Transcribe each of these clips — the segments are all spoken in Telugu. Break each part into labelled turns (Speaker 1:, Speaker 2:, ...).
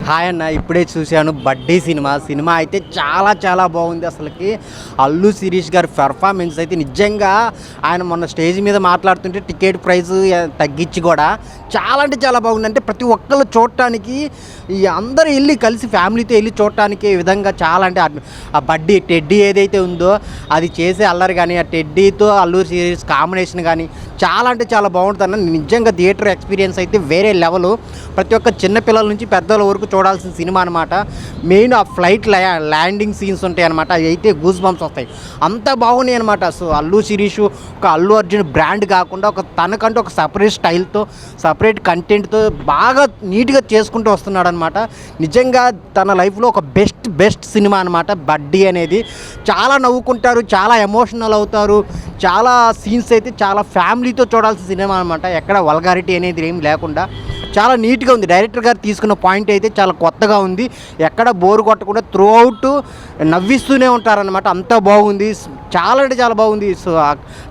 Speaker 1: హాయ్ అన్న, ఇప్పుడే చూశాను బడ్డీ సినిమా అయితే చాలా చాలా బాగుంది. అసలుకి అల్లు శిరీష్ గారి పెర్ఫార్మెన్స్ అయితే నిజంగా ఆయన మొన్న స్టేజ్ మీద మాట్లాడుతుంటే టికెట్ ప్రైస్ తగ్గించి కూడా చాలా అంటే చాలా బాగుంది. అంటే ప్రతి ఒక్కళ్ళు చూడటానికి ఈ అందరూ వెళ్ళి కలిసి ఫ్యామిలీతో వెళ్ళి చూడటానికి ఈ విధంగా చాలా అంటే ఆ బడ్డీ టెడ్డీ ఏదైతే ఉందో అది చేసే అల్లరి కానీ ఆ టెడ్డీతో అల్లు శిరీష్ కాంబినేషన్ కానీ చాలా అంటే చాలా బాగుంటుంది అన్న. నిజంగా థియేటర్ ఎక్స్పీరియన్స్ అయితే వేరే లెవెల్. ప్రతి ఒక్క చిన్నపిల్లల నుంచి పెద్దల వరకు చూడాల్సిన సినిమా అనమాట. మెయిన్ ఆ ఫ్లైట్ ల్యాండింగ్ సీన్స్ ఉంటాయి అనమాట, అవి అయితే గూస్ బంప్స్ వస్తాయి, అంత బాగున్నాయి అనమాట. సో అల్లు శిరీష్ ఒక అల్లు అర్జున్ బ్రాండ్ కాకుండా ఒక తనకంటూ ఒక సపరేట్ స్టైల్తో సపరేట్ కంటెంట్తో బాగా నీట్గా చేసుకుంటూ వస్తున్నాడు అనమాట. నిజంగా తన లైఫ్లో ఒక బెస్ట్ సినిమా అనమాట బడ్డీ అనేది. చాలా నవ్వుకుంటారు, చాలా ఎమోషనల్ అవుతారు. చాలా సీన్స్ అయితే చాలా ఫ్యామిలీతో చూడాల్సిన సినిమా అనమాట. ఎక్కడ వల్గారిటీ అనేది ఏం లేకుండా చాలా నీట్గా ఉంది. డైరెక్టర్ గారు తీసుకున్న పాయింట్ అయితే చాలా కొత్తగా ఉంది. ఎక్కడ బోర్ కొట్టకుండా త్రూ అవుట్ నవ్విస్తూనే ఉంటారనమాట. అంతా బాగుంది, చాలా అంటే చాలా బాగుంది. సో ఆ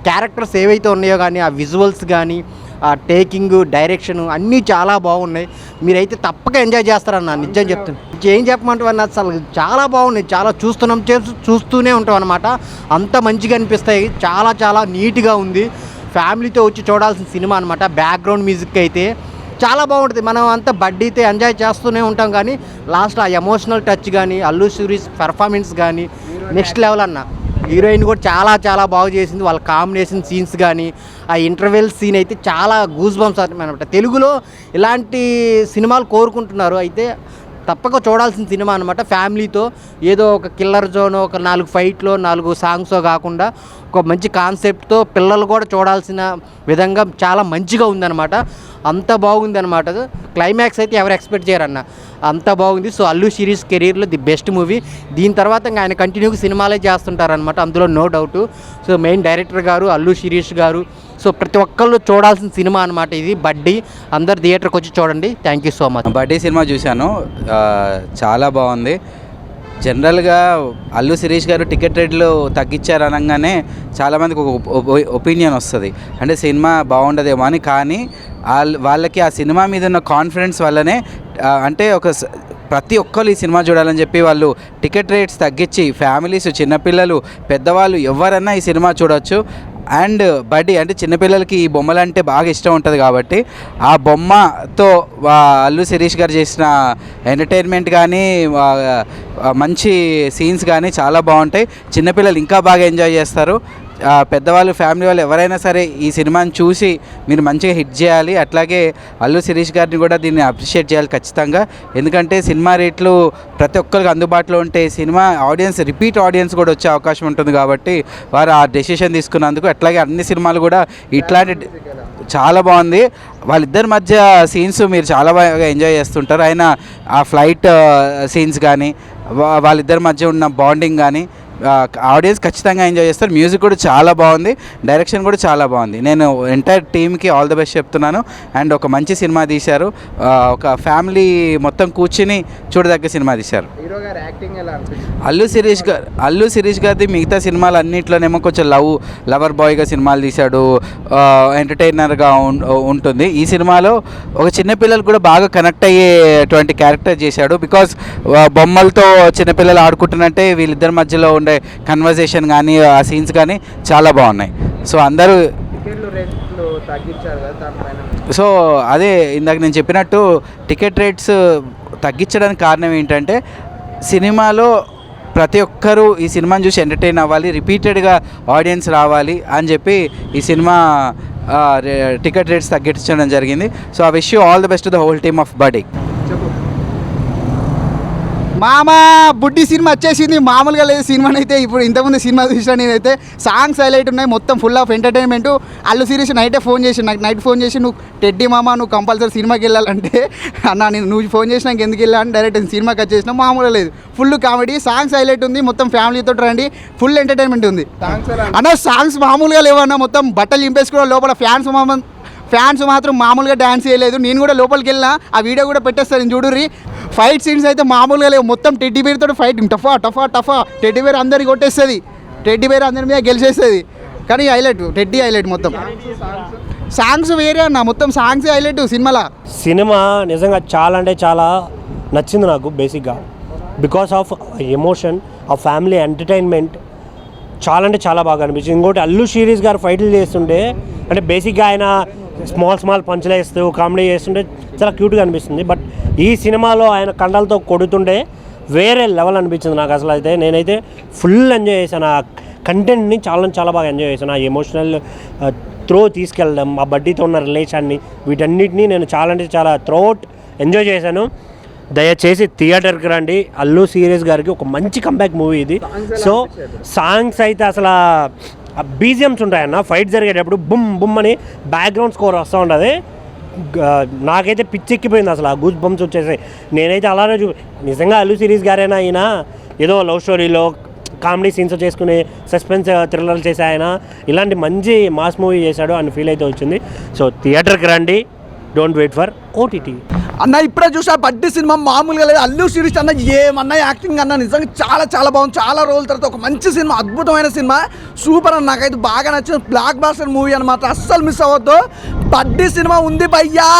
Speaker 1: క్యారెక్టర్స్ ఏవైతే ఉన్నాయో కానీ ఆ విజువల్స్ కానీ ఆ టేకింగ్ డైరెక్షన్ అన్నీ చాలా బాగున్నాయి. మీరైతే తప్పక ఎంజాయ్ చేస్తారన్న, నిజం చెప్తున్నాను. ఏం చెప్పమంటావు అన్న, అసలు చాలా బాగున్నాయి. చాలా చూస్తూనే ఉంటాం అనమాట. అంత మంచిగా అనిపిస్తాయి. చాలా చాలా నీట్గా ఉంది. ఫ్యామిలీతో వచ్చి చూడాల్సిన సినిమా అనమాట. బ్యాక్గ్రౌండ్ మ్యూజిక్ అయితే చాలా బాగుంటుంది. మనం అంతా బడ్డీతో ఎంజాయ్ చేస్తూనే ఉంటాం కానీ లాస్ట్ ఆ ఎమోషనల్ టచ్ కానీ అల్లు శిరీష్ పెర్ఫార్మెన్స్ కానీ నెక్స్ట్ లెవెల్ అన్న. హీరోయిన్ కూడా చాలా చాలా బాగా చేసింది. వాళ్ళ కాంబినేషన్ సీన్స్ కానీ ఆ ఇంటర్వెల్ సీన్ అయితే చాలా గూస్ బంప్స్ అనమాట. తెలుగులో ఇలాంటి సినిమాలు కోరుకుంటున్నారు. అయితే తప్పక చూడాల్సిన సినిమా అనమాట. ఫ్యామిలీతో ఏదో ఒక కిల్లర్ జోన్, ఒక 4 ఫైట్లో 4 సాంగ్స్ కాకుండా ఒక మంచి కాన్సెప్ట్తో పిల్లలు కూడా చూడాల్సిన విధంగా చాలా మంచిగా ఉందన్నమాట. అంత బాగుంది అనమాట. క్లైమాక్స్ అయితే ఎవరు ఎక్స్పెక్ట్ చేయరన్న, అంత బాగుంది. సో అల్లు శిరీష్ కెరీర్లో ది బెస్ట్ మూవీ. దీని తర్వాత ఇంకా ఆయన కంటిన్యూగా సినిమాలే చేస్తుంటారనమాట, అందులో no doubt. So main director గారు అల్లు శిరీష్ గారు. సో ప్రతి ఒక్కళ్ళు చూడాల్సిన సినిమా అనమాట ఇది బడ్డీ. అందరు థియేటర్కి వచ్చి చూడండి. Thank you so much.
Speaker 2: బడ్డీ సినిమా చూశాను, చాలా బాగుంది. జనరల్గా అల్లు శిరీష్ గారు టికెట్ రేట్లు తగ్గించారు అనగానే చాలామందికి ఒక ఒపీనియన్ వస్తుంది, అంటే సినిమా బాగుండదేమో అని. కానీ వాళ్ళకి ఆ సినిమా మీద ఉన్న కాన్ఫిడెన్స్ వల్లనే అంటే ప్రతి ఒక్కరు ఈ సినిమా చూడాలని చెప్పి వాళ్ళు టికెట్ రేట్స్ తగ్గించి ఫ్యామిలీస్, చిన్నపిల్లలు, పెద్దవాళ్ళు ఎవరన్నా ఈ సినిమా చూడవచ్చు. అండ్ బడ్డీ అంటే చిన్నపిల్లలకి ఈ బొమ్మలు అంటే బాగా ఇష్టం ఉంటుంది కాబట్టి ఆ బొమ్మతో అల్లు శిరీష్ గారు చేసిన ఎంటర్టైన్మెంట్ కానీ మంచి సీన్స్ కానీ చాలా బాగుంటాయి. చిన్నపిల్లలు ఇంకా బాగా ఎంజాయ్ చేస్తారు. పెద్దవాళ్ళు, ఫ్యామిలీ వాళ్ళు ఎవరైనా సరే ఈ సినిమాని చూసి మీరు మంచిగా హిట్ చేయాలి. అట్లాగే అల్లు శిరీష్ గారిని కూడా దీన్ని అప్రిషియేట్ చేయాలి ఖచ్చితంగా. ఎందుకంటే సినిమా రేట్లు ప్రతి ఒక్కరికి అందుబాటులో ఉంటే సినిమా ఆడియన్స్, రిపీట్ ఆడియన్స్ కూడా వచ్చే అవకాశం ఉంటుంది కాబట్టి వారు ఆ డెసిషన్ తీసుకున్నందుకు. అట్లాగే అన్ని సినిమాలు కూడా ఇట్లాంటి చాలా బాగుంది. వాళ్ళిద్దరి మధ్య సీన్స్ మీరు చాలా బాగా ఎంజాయ్ చేస్తుంటారు. ఆయన ఆ ఫ్లైట్ సీన్స్ కానీ వాళ్ళిద్దరి మధ్య ఉన్న బాండింగ్ కానీ ఆడియన్స్ ఖచ్చితంగా ఎంజాయ్ చేస్తారు. మ్యూజిక్ కూడా చాలా బాగుంది, డైరెక్షన్ కూడా చాలా బాగుంది. నేను ఎంటైర్ టీమ్కి ఆల్ ది బెస్ట్ చెప్తున్నాను. అండ్ ఒక మంచి సినిమా తీశారు, ఒక ఫ్యామిలీ మొత్తం కూర్చుని చూడదగ్గ సినిమా తీశారు. అల్లు శిరీష్ గారిది మిగతా సినిమాలు అన్నింటిలోనేమో కొంచెం లవర్ బాయ్గా సినిమాలు తీశాడు, ఎంటర్టైనర్గా ఉంటుంది. ఈ సినిమాలో ఒక చిన్నపిల్లలు కూడా బాగా కనెక్ట్ అయ్యేటువంటి క్యారెక్టర్ చేశాడు. బికాజ్ బొమ్మలతో చిన్నపిల్లలు ఆడుకుంటున్నట్టే వీళ్ళిద్దరి మధ్యలో ఉండే కన్వర్జేషన్ కానీ ఆ సీన్స్ కానీ చాలా బాగున్నాయి. సో అందరూ సో అదే ఇందాక నేను చెప్పినట్టు టికెట్ రేట్స్ తగ్గించడానికి కారణం ఏంటంటే సినిమాలో ప్రతి ఒక్కరూ ఈ సినిమాని చూసి ఎంటర్టైన్ అవ్వాలి, రిపీటెడ్గా ఆడియన్స్ రావాలి అని చెప్పి ఈ సినిమా టికెట్ రేట్స్ తగ్గించడం జరిగింది. So I wish you all the best to the whole team of బడ్డీ.
Speaker 3: మామ బుడ్డి సినిమా వచ్చేసింది, మామూలుగా లేదు సినిమాని అయితే. ఇప్పుడు ఇంతకుముందు సినిమా చూసిన నేనైతే సాంగ్స్ హైలైట్ ఉన్నాయి, మొత్తం full of entertainment. Allu Sirish night phone చేసి నువ్వు టెడ్డీ మామ నువ్వు కంపల్సరీ సినిమాకి వెళ్ళాలంటే అన్న నువ్వు ఫోన్ చేసినాక ఎందుకు వెళ్ళాలని డైరెక్ట్ సినిమాకి వచ్చేసిన. మామూలుగా లేదు, ఫుల్ కామెడీ, సాంగ్స్ హైలైట్ ఉంది, మొత్తం ఫ్యామిలీతో రండి, ఫుల్ ఎంటర్టైన్మెంట్ ఉంది అన్న. సాంగ్స్ మామూలుగా లేవన్న, మొత్తం బట్టలు చింపేసుకోవడం. లోపల ఫ్యాన్స్ మాత్రం మామూలుగా డ్యాన్స్ చేయలేదు. నేను కూడా లోపలికి వెళ్ళినా, ఆ వీడియో కూడా పెట్టేస్తాను చూడుర్రి. ఫైట్ సీన్స్ అయితే మామూలుగా లేవు, మొత్తం టెడ్డీ బేర్తో ఫైటింగ్, టఫా. టెడ్డీ బేర్ అందరికి కొట్టేస్తుంది, టెడ్డీ బేర్ అందరి మీద గెలిచేస్తుంది. కానీ టెడ్డీ హైలైట్. మొత్తం సాంగ్స్ వేరే అన్న, మొత్తం సాంగ్స్ హైలైట్ సినిమాలో.
Speaker 4: సినిమా నిజంగా చాలా అంటే చాలా నచ్చింది నాకు బేసిక్గా. బికాస్ ఆఫ్ ఎమోషన్, ఆ ఫ్యామిలీ ఎంటర్టైన్మెంట్ చాలా అంటే చాలా బాగా అనిపించింది. ఇంకోటి అల్లు శిరీష్ గారు ఫైట్లు చేస్తుంటే అంటే బేసిక్గా ఆయన స్మాల్ పంచులు వేస్తూ కామెడీ చేస్తుంటే చాలా క్యూట్గా అనిపిస్తుంది. బట్ ఈ సినిమాలో ఆయన కండలతో కొడుతుంటే వేరే లెవెల్ అనిపించింది నాకు. అసలు అయితే నేనైతే ఫుల్ ఎంజాయ్ చేశాను. ఆ కంటెంట్ని చాలా బాగా ఎంజాయ్ చేశాను. ఆ ఎమోషనల్ త్రో తీసుకెళ్ళడం, ఆ బడ్డీతో ఉన్న రిలేషన్ని, వీటన్నిటిని నేను చాలా అంటే చాలా త్రోట్ ఎంజాయ్ చేశాను. దయచేసి థియేటర్కి రండి. అల్లు శిరీష్ గారికి ఒక మంచి కంబ్యాక్ మూవీ ఇది. సో సాంగ్స్ అయితే అసలు బీజిఎమ్స్ ఉంటాయన్న, ఫైట్ జరిగేటప్పుడు బుమ్ బుమ్ అని బ్యాక్గ్రౌండ్ స్కోర్ వస్తూ ఉంటుంది. నాకైతే పిచ్చెక్కిపోయింది అసలు, ఆ గూస్ బంప్స్ వచ్చేసాయి. నేనైతే అలానే నిజంగా అల్లు శిరీష్ గారైనా ఈయన ఏదో లవ్ స్టోరీలో కామెడీ సీన్స్ చేసుకుని సస్పెన్స్ థ్రిల్లర్లు చేసే ఆయన ఇలాంటి మంచి మాస్ మూవీ చేశాడు అని ఫీల్ అయితే వచ్చింది. సో థియేటర్కి రండి, డోంట్ వెయిట్ ఫర్ ఓటీటీ.
Speaker 5: అన్న ఇప్పుడే చూసా బడ్డీ సినిమా మామూలుగా లేదు. అల్లు శిరీష్ అన్న ఏమన్నా యాక్టింగ్ అన్న నిజంగా చాలా బాగుంది. చాలా రోజుల తర్వాత ఒక మంచి సినిమా, అద్భుతమైన సినిమా, సూపర్ అన్న. నాకైతే బాగా నచ్చింది. బ్లాక్ బాస్టర్ మూవీ అనమాట, అస్సలు మిస్ అవ్వద్దు. బడ్డీ సినిమా ఉంది భయ్యా,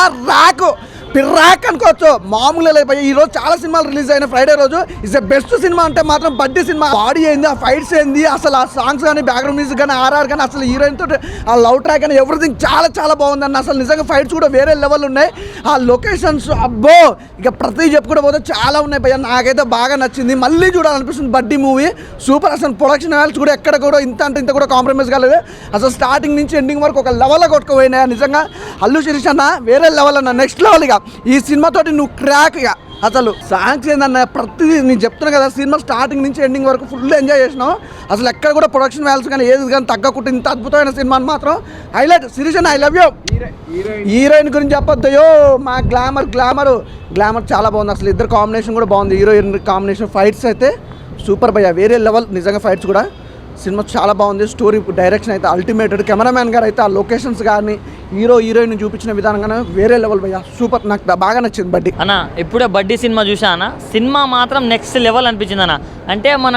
Speaker 5: పిర్రాక్ అనుకోవచ్చు, మామూలుగా లేదు భయ్యా. ఈరోజు చాలా సినిమాలు రిలీజ్ అయిన ఫ్రైడే రోజు ఇస్ ద బెస్ట్ సినిమా అంటే మాత్రం బడ్డీ సినిమా. బాడీ ఏంది, ఆ ఫైట్స్ ఏంది, అసలు ఆ సాంగ్స్ కానీ బ్యాక్గ్రౌండ్ మ్యూజిక్ కానీ ఆర్ఆర్ కానీ అసలు హీరోయిన్ తోటి ఆ లవ్ ట్రాక్ కానీ ఎవ్రీథింగ్ చాలా బాగుందన్న. అసలు నిజంగా ఫైట్స్ కూడా వేరే లెవెల్ ఉన్నాయి. ఆ లొకేషన్స్ అబ్బో ఇక ప్రతి చెప్పుకుంటూ పోతే చాలా ఉన్నాయి భయ్యా. నాకైతే బాగా నచ్చింది, మళ్ళీ చూడాలనిపిస్తుంది బడ్డీ మూవీ. సూపర్. అసలు ప్రొడక్షన్ వాల్యూస్ కూడా ఎక్కడ కూడా ఇంత కూడా కాంప్రమైజ్ కాలేదు. అసలు స్టార్టింగ్ నుంచి ఎండింగ్ వరకు ఒక లెవెల్లో కొట్టుకుపోయినాయి. నిజంగా అల్లు శిరీష్ అన్న వేరే లెవెల్ అన్న, నెక్స్ట్ లెవెల్. ఇక ఈ సినిమాతోటి నువ్వు క్రాక్. ఇక అసలు సాంగ్స్ ఏందన్న, ప్రతిదీ నేను చెప్తున్నా కదా, సినిమా స్టార్టింగ్ నుంచి ఎండింగ్ వరకు ఫుల్ ఎంజాయ్ చేసినావు. అసలు ఎక్కడ కూడా ప్రొడక్షన్ వాల్యూస్ కానీ ఏది కానీ తగ్గకుండా ఇంత అద్భుతమైన సినిమాని మాత్రం హైలైట్. శిరీష్ అన్న ఐ లవ్ యూ. హీరోయిన్ గురించి చెప్పొద్దయో, మా గ్లామర్ చాలా బాగుంది. అసలు ఇద్దరు కాంబినేషన్ కూడా బాగుంది. హీరోయిన్ కాంబినేషన్, ఫైట్స్ అయితే సూపర్ భయ్యా, వేరే లెవెల్ నిజంగా. ఫైట్స్ కూడా సినిమా చాలా బాగుంది. స్టోరీ డైరెక్షన్ అయితే అల్టిమేటెడ్. కెమెరామ్యాన్ గారు అయితే ఆ లొకేషన్స్ కానీ హీరోయిన్ చూపించిన విధానంగానే వేరే లెవెల్ భయ్యా, సూపర్. నాకు బాగా నచ్చింది బడ్డీ
Speaker 6: అన్న. ఇప్పుడే బడ్డీ సినిమా చూసా అన్న, సినిమా మాత్రం నెక్స్ట్ లెవెల్ అనిపించింది అన్న. అంటే మన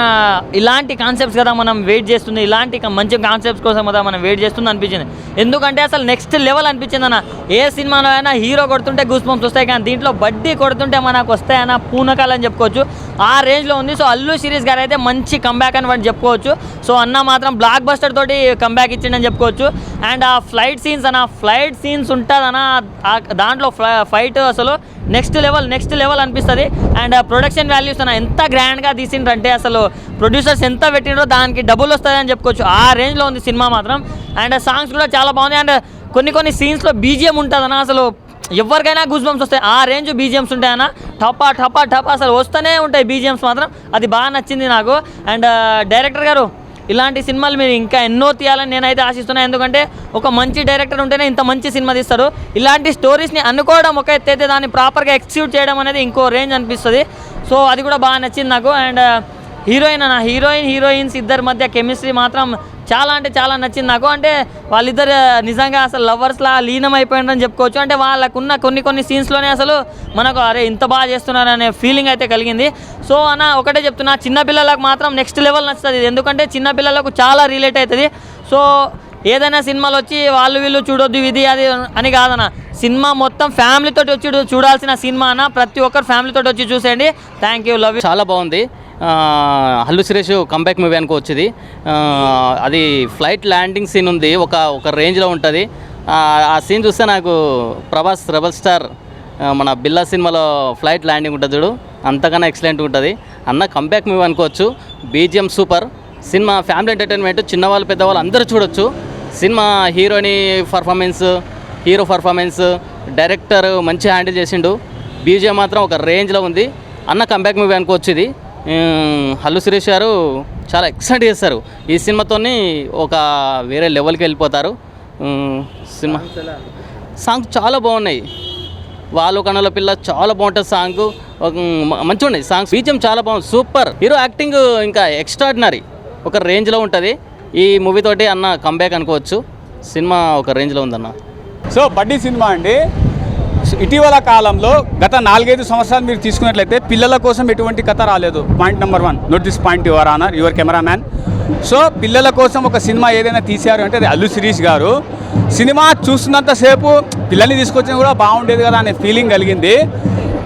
Speaker 6: ఇలాంటి కాన్సెప్ట్స్ కదా మనం వెయిట్ చేస్తుంది, ఇలాంటి మంచి కాన్సెప్ట్స్ కోసం కదా మనం వెయిట్ చేస్తుంది అనిపించింది. ఎందుకంటే అసలు నెక్స్ట్ లెవెల్ అనిపించింది అన్న. ఏ సినిమాలో అయినా హీరో కొడుతుంటే గూస్ బంప్స్ వస్తాయి, కానీ దీంట్లో బడ్డీ కొడుతుంటే మనకు వస్తాయన్న పూనకాలు అని చెప్పుకోవచ్చు. ఆ రేంజ్లో ఉంది. సో అల్లు శిరీష్ గారు అయితే మంచి కంబ్యాక్ అని వాటి చెప్పుకోవచ్చు. సో అన్న మాత్రం బ్లాక్ బస్టర్ తోటి కంబ్యాక్ ఇచ్చిండని చెప్పుకోవచ్చు. అండ్ ఆ ఫ్లైట్ సీన్స్ ఉంటుందన్న, దాంట్లో ఫైట్ అసలు నెక్స్ట్ లెవెల్ అనిపిస్తుంది. అండ్ ప్రొడక్షన్ వాల్యూస్ అన్న ఎంత గ్రాండ్గా తీసిండ్రంటే అసలు ప్రొడ్యూసర్స్ ఎంత పెట్టిండ్రో దానికి డబుల్ వస్తుంది అని చెప్పుకోవచ్చు. ఆ రేంజ్లో ఉంది సినిమా మాత్రం. అండ్ సాంగ్స్ కూడా చాలా బాగుంది. అండ్ కొన్ని సీన్స్లో బీజిఎం ఉంటుందన్న, అసలు ఎవరికైనా గూస్ బంప్స్ వస్తాయి. ఆ రేంజ్ బీజిఎమ్స్ ఉంటాయన్న, టపా అసలు వస్తూనే ఉంటాయి బీజిఎమ్స్ మాత్రం. అది బాగా నచ్చింది నాకు. అండ్ డైరెక్టర్ గారు ఇలాంటి సినిమాలు మీరు ఇంకా ఎన్నో తీయాలని నేనైతే ఆశిస్తున్నాను. ఎందుకంటే ఒక మంచి డైరెక్టర్ ఉంటేనే ఇంత మంచి సినిమా తీస్తారు. ఇలాంటి స్టోరీస్ని అనుకోవడం ఒక ఎత్తు అయితే దాన్ని ప్రాపర్గా ఎక్స్క్యూట్ చేయడం అనేది ఇంకో రేంజ్ అనిపిస్తుంది. సో అది కూడా బాగా నచ్చింది నాకు. అండ్ హీరోయిన్స్ ఇద్దరి మధ్య కెమిస్ట్రీ మాత్రం చాలా నచ్చింది నాకు. అంటే వాళ్ళిద్దరు నిజంగా అసలు లవర్స్లా లీనం అయిపోయిందని చెప్పుకోవచ్చు. అంటే వాళ్ళకున్న కొన్ని సీన్స్లోనే అసలు మనకు అరే ఇంత బాగా చేస్తున్నారు అనే ఫీలింగ్ అయితే కలిగింది. సో అన్న ఒకటే చెప్తున్నా, చిన్నపిల్లలకు మాత్రం నెక్స్ట్ లెవెల్ నచ్చుతుంది. ఎందుకంటే చిన్నపిల్లలకు చాలా రిలేట్ అవుతుంది. సో ఏదైనా సినిమాలు వచ్చి వీళ్ళు చూడొద్దు ఇది అది అని కాదన్న, సినిమా మొత్తం ఫ్యామిలీతో వచ్చి చూడాల్సిన సినిమా అన్న. ప్రతి ఒక్కరు ఫ్యామిలీతో వచ్చి చూసేయండి. Thank you, love you.
Speaker 7: చాలా బాగుంది. అల్లు శిరీష్ కంబ్యాక్ మూవీ అనుకోవచ్చు ఇది. అది ఫ్లైట్ ల్యాండింగ్ సీన్ ఉంది, ఒక రేంజ్లో ఉంటుంది. ఆ సీన్ చూస్తే నాకు ప్రభాస్ రెబల్ స్టార్ మన బిల్లా సినిమాలో ఫ్లైట్ ల్యాండింగ్ ఉంటుంది చూడు, అంతకన్నా ఎక్సలెంట్ ఉంటుంది అన్న. కంబ్యాక్ మూవీ అనుకోవచ్చు. BGM super. Cinema family entertainment, చిన్నవాళ్ళు పెద్దవాళ్ళు అందరూ చూడొచ్చు. సినిమా హీరో పర్ఫార్మెన్స్ డైరెక్టర్ మంచి హ్యాండిల్ చేసిండు. బీజిఎం మాత్రం ఒక రేంజ్లో ఉంది అన్న. కంబ్యాక్ మూవీ అనుకోవచ్చు ఇది. అల్లు శిరీష్ గారు చాలా ఎక్సలెంట్ చేస్తారు. ఈ సినిమాతోని ఒక వేరే లెవెల్కి వెళ్ళిపోతారు. సినిమా సాంగ్స్ చాలా బాగున్నాయి. వాళ్ళు కనుల పిల్ల చాలా బాగుంటుంది సాంగ్, మంచిగా ఉన్నాయి సాంగ్స్. బీజిఎం చాలా బాగుంది, సూపర్. హీరో యాక్టింగ్ ఇంకా ఎక్స్ట్రాడినరీ, ఒక రేంజ్లో ఉంటుంది. ఈ మూవీ తోటి అన్న కంబ్యాక్ అనుకోవచ్చు. సినిమా ఒక రేంజ్లో ఉందన్న.
Speaker 8: సో బడ్డీ సినిమా అండి, ఇటీవల కాలంలో గత 4-5 సంవత్సరాలు మీరు తీసుకున్నట్లయితే పిల్లల కోసం ఎటువంటి కథ రాలేదు. Point number 1, note this point your honour, your cameraman. So పిల్లల కోసం ఒక సినిమా ఏదైనా తీశారు అంటే అది అల్లు శిరీష్ గారు. సినిమా చూస్తున్నంతసేపు పిల్లల్ని తీసుకొచ్చినా కూడా బాగుండేది కదా అనే ఫీలింగ్ కలిగింది.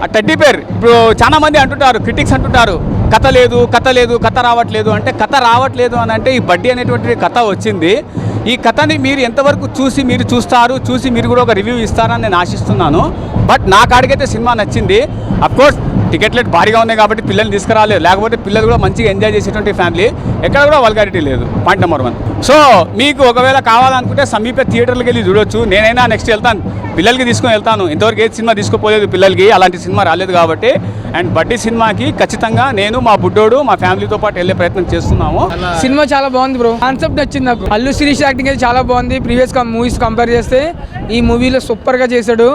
Speaker 8: ఆ టెడ్డీ పేర్ ఇప్పుడు చాలా మంది అంటుంటారు, క్రిటిక్స్ అంటుంటారు కథ లేదు కథ రావట్లేదు అంటే, కథ రావట్లేదు అని అంటే ఈ బడ్డీ అనేటువంటి కథ వచ్చింది. ఈ కథని మీరు ఎంతవరకు చూసి మీరు కూడా ఒక రివ్యూ ఇస్తారని నేను ఆశిస్తున్నాను. బట్ నా కాడికైతే సినిమా నచ్చింది. అఫ్కోర్స్ టికెట్ రేట్ భారీగా ఉన్నాయి కాబట్టి పిల్లల్ని తీసుకురాలేదు, లేకపోతే పిల్లలు కూడా మంచిగా ఎంజాయ్ చేసేటువంటి ఫ్యామిలీ, ఎక్కడ కూడా వల్గారిటీ లేదు. Point number 1. సో మీకు ఒకవేళ కావాలనుకుంటే సమీప థియేటర్లకు వెళ్ళి చూడొచ్చు. నేనైనా నెక్స్ట్ వెళ్తాను, పిల్లలకి తీసుకొని వెళ్తాను. ఇంతవరకు ఏ సినిమా తీసుకోపోలేదు పిల్లలకి, అలాంటి సినిమా రాలేదు కాబట్టి. అండ్ బడ్డీ సినిమాకి ఖచ్చితంగా నేను, మా బుడ్డోడు, మా ఫ్యామిలీతో పాటు వెళ్ళే ప్రయత్నం చేస్తున్నాము.
Speaker 9: సినిమా చాలా బాగుంది బ్రో, కాన్సెప్ట్ నచ్చింది నాకు. అల్లు శిరీష్ యాక్టింగ్ అయితే చాలా బాగుంది. ప్రీవియస్ మూవీస్ కంపేర్ చేస్తే ఈ మూవీలో సూపర్గా చేశాడు.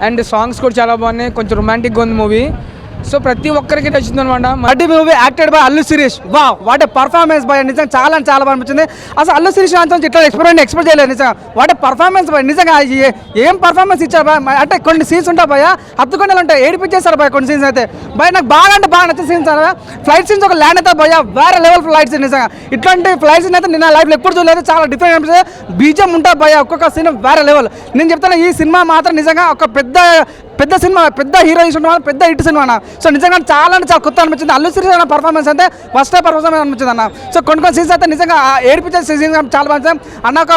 Speaker 9: అండ్ సాంగ్స్ కూడా చాలా బాగున్నాయి, కొంచెం రొమాంటిక్గా ఉంది మూవీ. సో ప్రతి ఒక్కరికి నచ్చింది అనమాట.
Speaker 3: Buddy movie acted by Allu Sirish. వా వాట్ ఏ పర్ఫార్మెన్స్ బై, నిజంగా చాలా బాగా అనిపించింది. అసలు అల్లు శిరీష్ అంతా ఇట్లా ఎక్స్పెక్ట్ చేయలేదు నిజంగా. వాట్ ఏ పర్ఫార్మెన్స్ బై, నిజంగా ఏం పర్ఫార్మెన్స్ ఇచ్చారు బా. అంటే కొన్ని సీన్స్ ఉంటాయి భయ, హత్తుకొని ఉంటాయి, ఏడిపించేస్తారు భయ కొన్ని సీన్స్ అయితే. భయ నాకు బాగా నచ్చిన సీన్స్ సార్. ఫ్లైట్ సీన్స్ ఒక ల్యాండ్ అయితే భయ వేరే లెవెల్ ఫ్లైట్ సీన్. నిజంగా ఇట్లాంటి ఫ్లైట్ సీన్ అయితే నేను లైఫ్లో ఎప్పుడు చూడలేదు, చాలా డిఫరెంట్ అనిపిస్తుంది. బీజం ఉంటుంది భయ, ఒక్కొక్క సీన్ వేరే లెవెల్. నేను చెప్తాను ఈ సినిమా మాత్రం నిజంగా ఒక పెద్ద సినిమా, పెద్ద హీరో ఇష్టం, పెద్ద హిట్ సినిమా అన్న. సో నిజంగా చాలా కొత్త అనిపించింది. అల్లు శిరీష్ అన్న పర్ఫార్మెన్స్ అయితే ఫస్ట్ టైం పర్ఫార్మెన్స్ అనిపించింది అన్న. సో కొన్ని సీన్స్ అయితే నిజంగా ఏడిపించే సీన్స్ చాలా బాగా అన్న. ఒక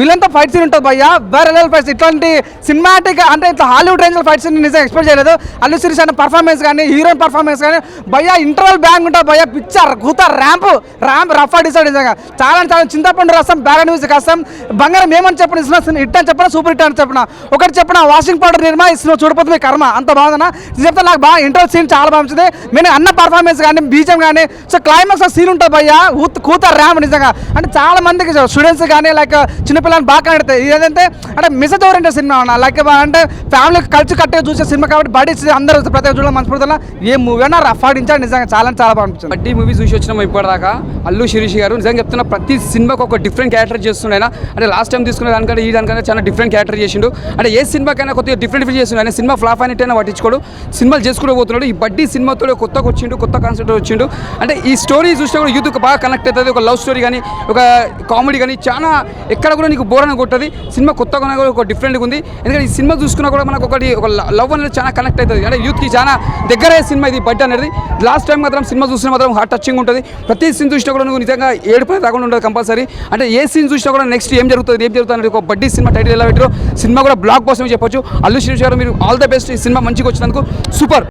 Speaker 3: విలన్తో ఫైట్ సీన్ ఉంటుంది భయ్య, వేరే లెవెల్ ఫైట్. ఇట్లాంటి సినిమాటిక్ అంటే ఇట్లా హాలీవుడ్ రేంజ్ ఫైట్ సీన్ నిజంగా ఎక్స్పెక్ట్ చేయలేదు. అల్లు శిరీష్ అన్న పర్ఫార్మెన్స్ కానీ, హీరోయిన్ పర్ఫార్మెన్స్ కానీ భయ్య ఇంటర్వల్ బ్యాంగ్ ఉంటుంది భయ్య, పిక్చర్ కూత ర్యాంప్ రఫ్ డిసైడ్. నిజంగా చాలా చింతపండు రసం, బ్యాలెన్స్ మ్యూజిక్ కష్టం, బంగారం ఏమని చెప్పిన హిట్ అని చెప్పిన, సూపర్ హిట్ అని చెప్పిన, ఒకటి చెప్పిన వాషింగ్ పౌడర్ నిర్మా చూడపోతే మీ కర్మ, అంత బాగుందన్న. చెప్తే నాకు బాగా ఇంటర్వల్ సీన్ చాలా బాగా నచ్చింది. నేను అన్న పర్ఫార్మెన్స్ కానీ, బీజం కానీ, సో క్లైమాక్స్ సీన్ ఉంటుంది భయ్య, కూత ర్యాంప్. నిజంగా అంటే చాలా మందికి స్టూడెంట్స్ కానీ లైక్ చిన్నపిల్లలు బాగా కనెడతాయి. ఏదంటే అంటే మెసేజ్ ఓరియంటెడ్ సినిమా అన్న. లైక్ అంటే ఫ్యామిలీ కలిసి కట్టే చూసే సినిమా కాబట్టి బడ్డీ అందరూ ప్రతి చూడడం మనస్ఫూర్తిగా ఏ మూవీ అయినా రఫ్ ఆడించాడు. నిజంగా చాలా బాగా అనిపించింది.
Speaker 9: బడ్డీ మూవీ చూసి వచ్చినాము ఇప్పటిదాకా. అల్లు శిరీష్ గారు నిజంగా చెప్తున్న ప్రతి సినిమాకి ఒక డిఫరెంట్ క్యారెక్టర్ చేస్తున్నాయి. అంటే లాస్ట్ టైం తీసుకునే దానికంటే ఈ దానికంటే చాలా డిఫరెంట్ క్యారెక్టర్ చేసిండు. అంటే ఏ సినిమాకైనా కొద్దిగా డిఫరెంట్ చేస్తున్నాడు. ఆయన సినిమా ఫ్లాప్ అయినట్టయినా పట్టించుకోడు, సినిమాలు చేసుకుంటూ పోతున్నాడు. ఈ బడ్డీ సినిమాతో కొత్తగా వచ్చిండు, కొత్త కాన్సెప్ట్ వచ్చిండు. అంటే ఈ స్టోరీ చూస్తే కూడా యూత్కి బాగా కనెక్ట్ అవుతుంది. ఒక లవ్ స్టోరీ కానీ, ఒక కామెడీ కానీ, చాలా ఎక్కడ కూడా నీకు బోర్ అని కొట్టది. సినిమా కొత్తగా కూడా ఒక డిఫరెంట్గా ఉంది. ఎందుకంటే ఈ సినిమా చూసుకున్నా కూడా మనకు ఒక లవ్ అనేది చాలా కనెక్ట్ అవుతుంది. అంటే యూత్కి చాలా దగ్గర సినిమా ఇది బడ్డీ అనేది. లాస్ట్ టైం మాత్రం సినిమా చూసినా మాత్రం హార్ట్ టచింగ్ ఉంటుంది. ప్రతి సీన్ చూసినా కూడా నువ్వు నిజంగా ఏడుపై రాకుండా ఉంటుంది కంపల్సరీ. అంటే ఏ సీన్ చూసినా కూడా నెక్స్ట్ ఏం జరుగుతుంది అనేది ఒక బడ్డీ సినిమా టైటిల్ ఎలా పెట్టారో సినిమా కూడా బ్లాక్ బస్టర్ చెప్పొచ్చు. అల్లు శిరీష్ గారు మీరు ఆల్ ద బెస్ట్. ఈ సినిమా మంచిగా వచ్చినందుకు సూపర్.